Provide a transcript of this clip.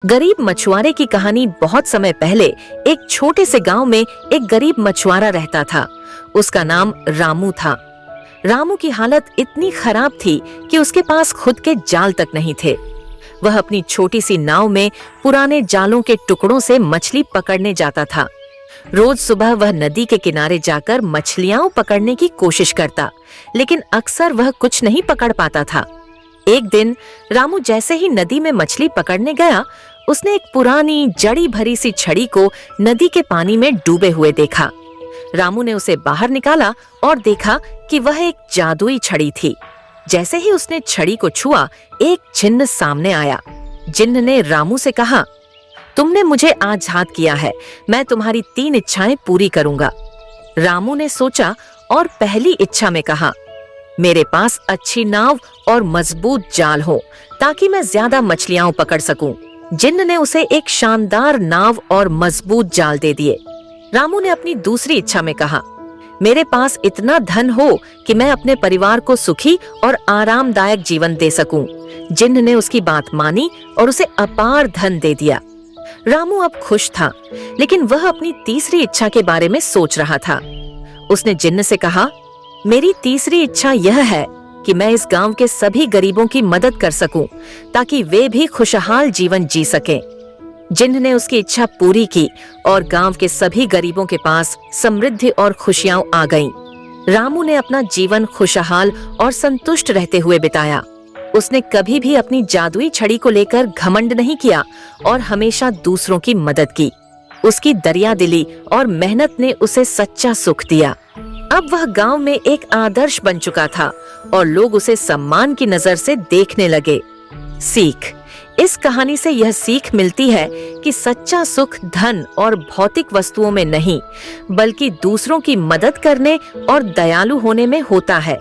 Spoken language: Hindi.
गरीब मछुआरे की कहानी। बहुत समय पहले एक छोटे से गांव में एक गरीब मछुआरा रहता था। उसका नाम रामू था। रामू की हालत इतनी खराब थी कि उसके पास खुद के जाल तक नहीं थे। वह अपनी छोटी सी नाव में पुराने जालों के टुकड़ों से मछली पकड़ने जाता था। रोज सुबह वह नदी के किनारे जाकर मछलियां पकड़ने की कोशिश करता, लेकिन अक्सर वह कुछ नहीं पकड़ पाता था। एक दिन रामू जैसे ही नदी में मछली पकड़ने गया, उसने एक पुरानी जड़ी भरी सी छड़ी को नदी के पानी में डूबे हुए देखा। रामू ने उसे बाहर निकाला और देखा कि वह एक जादुई छड़ी थी। जैसे ही उसने छड़ी को छुआ, एक जिन्न सामने आया। जिन्न ने रामू से कहा, तुमने मुझे आज़ाद किया है, मैं तुम्हारी 3 इच्छाएं पूरी करूंगा। रामू ने सोचा और पहली इच्छा में कहा, मेरे पास अच्छी नाव और मजबूत जाल हो ताकि मैं ज्यादा मछलियां पकड़ सकूं। जिन्न ने उसे एक शानदार नाव और मजबूत जाल दे दिए। रामू ने अपनी दूसरी इच्छा में कहा, मेरे पास इतना धन हो कि मैं अपने परिवार को सुखी और आरामदायक जीवन दे सकूं। जिन्न ने उसकी बात मानी और उसे अपार धन दे दिया। रामू अब खुश था, लेकिन वह अपनी तीसरी इच्छा के बारे में सोच रहा था। उसने जिन्न से कहा, मेरी तीसरी इच्छा यह है कि मैं इस गांव के सभी गरीबों की मदद कर सकूं ताकि वे भी खुशहाल जीवन जी सकें। जिन्न ने उसकी इच्छा पूरी की और गांव के सभी गरीबों के पास समृद्धि और खुशियां आ गईं। रामू ने अपना जीवन खुशहाल और संतुष्ट रहते हुए बिताया। उसने कभी भी अपनी जादुई छड़ी को लेकर घमंड नहीं किया और हमेशा दूसरों की मदद की। उसकी दरियादिली और मेहनत ने उसे सच्चा सुख दिया। अब वह गांव में एक आदर्श बन चुका था और लोग उसे सम्मान की नजर से देखने लगे। सीख। इस कहानी से यह सीख मिलती है कि सच्चा सुख धन और भौतिक वस्तुओं में नहीं, बल्कि दूसरों की मदद करने और दयालु होने में होता है।